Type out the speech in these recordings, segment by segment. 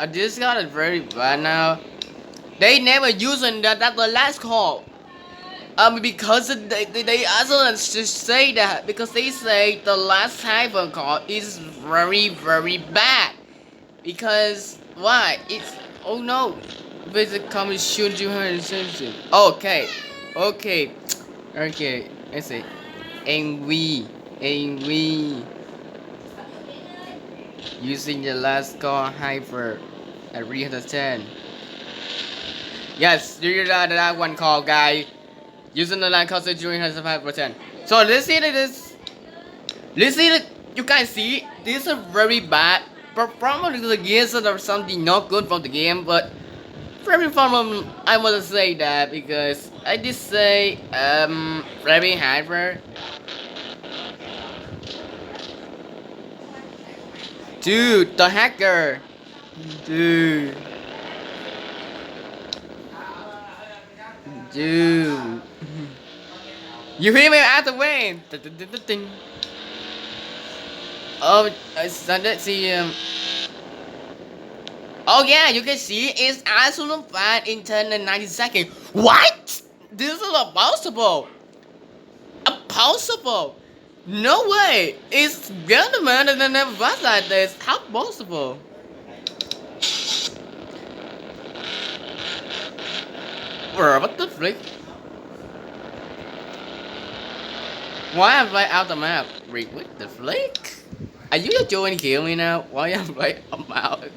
This card is very bad now. They never using that the last call. Because they also say that because they say the last hyper call is very bad. Because why? It's oh no. Visit comment shoot you her sensor. Okay. Okay. Okay. I say. And we using the last call hyper at 310. Yes, do that one call guy. Using the line call during 105%. So let's see this. Let's see that you guys see this is very bad. Probably the gears or something not good from the game, but very problem I want to say that because I did say very hyper. Dude, the hacker. Dude. Dude. You hear me out the way. Oh, I started see Oh yeah, you can see it's absolute fine in 10 and 90 seconds. What? This is impossible. Impossible. No way. It's gonna man and never was like this. How possible? Bro, what the frick? Why am I out the map? Rick, what the flick? Are you just trying to kill me now? Why am I out?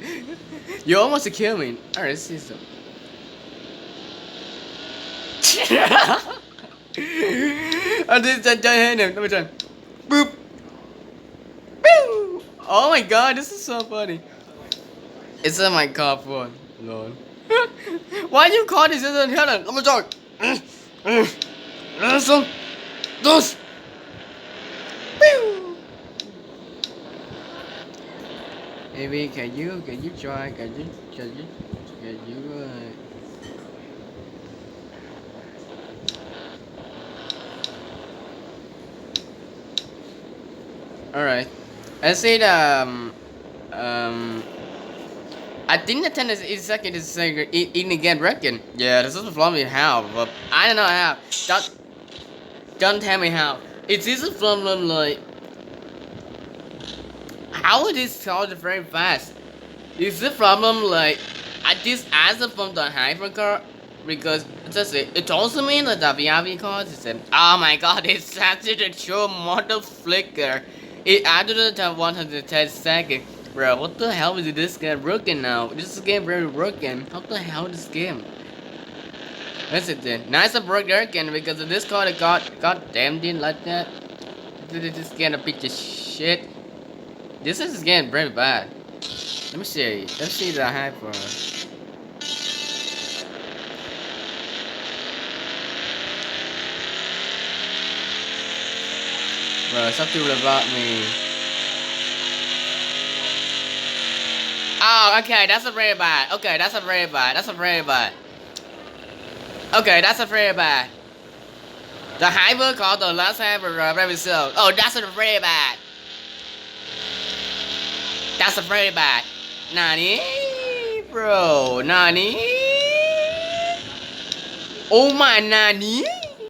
You almost killed me. Alright, let's see some. I did that giant hand. Let me try. Boop. Boop. Oh my god, this is so funny. It's on my car phone. Lord. Why you call this? Let me talk. Listen. Dos. Maybe can you try? Can you? All right. I said I think the tennis is second is saying in again reckon. Yeah, this is the problem we have, but I don't know how. Don't tell me how. It is a problem like how it is solved very fast. Is the problem like I just answer from the hypercar because just it also means that the VIP card system. Oh my god, it's actually the show model flicker. It added to the 110 seconds. Bro, what the hell is this game broken now? This game very broken. How the hell is this game? That's it then. Nice to break again because of this card god damn didn't like that. This game a piece of shit. This is getting very bad. Let me see. Let's see the hyper. Bro, something about me. Oh, okay, that's a very bad. Okay, that's a very bad. That's a very bad. Okay, that's a very bad. The hyper called the last hyper very slow. Oh, that's a very bad. That's a very bad. Nani? Bro, Nani? Oh my Nani?